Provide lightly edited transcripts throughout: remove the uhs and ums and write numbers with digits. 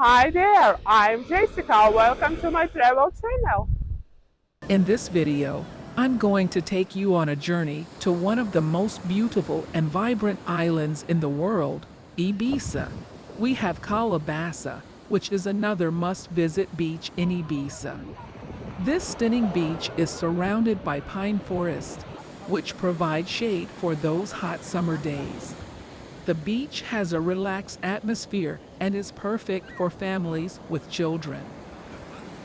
Hi there, I'm Jessica. Welcome to my travel channel. In this video, I'm going to take you on a journey to one of the most beautiful and vibrant islands in the world, Ibiza. We have Calabasa, which is another must-visit beach in Ibiza. This stunning beach is surrounded by pine forest, which provide shade for those hot summer days. The beach has a relaxed atmosphere and is perfect for families with children.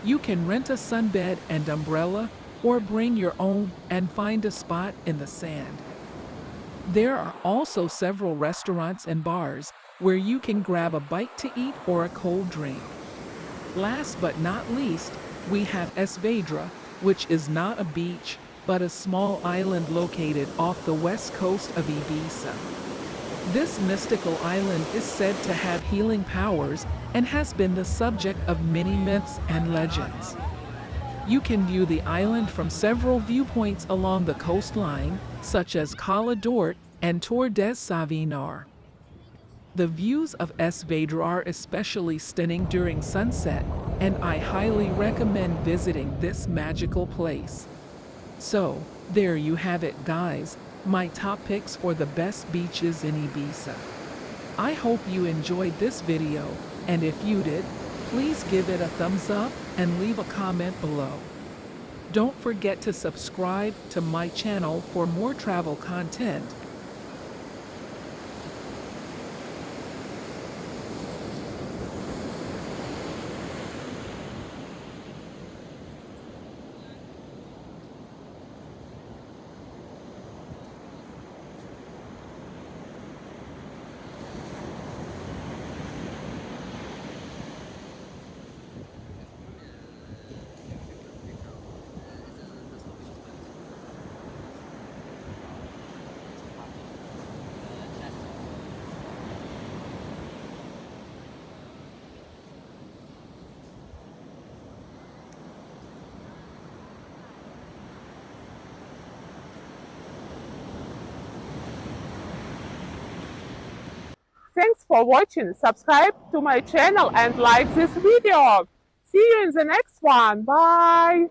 You can rent a sunbed and umbrella, or bring your own and find a spot in the sand. There are also several restaurants and bars where you can grab a bite to eat or a cold drink. Last but not least, we have Esvedra, which is not a beach, but a small island located off the west coast of Ibiza. This mystical island is said to have healing powers and has been the subject of many myths and legends. You can view the island from several viewpoints along the coastline, such as Cala d'Ort and Tor des Savinar. The views of Es Vedra are especially stunning during sunset, and I highly recommend visiting this magical place. So, there you have it, guys, my top picks for the best beaches in Ibiza. I hope you enjoyed this video, and if you did, please give it a thumbs up and leave a comment below. Don't forget to subscribe to my channel for more travel content. Thanks for watching. Subscribe to my channel and like this video. See you in the next one. Bye.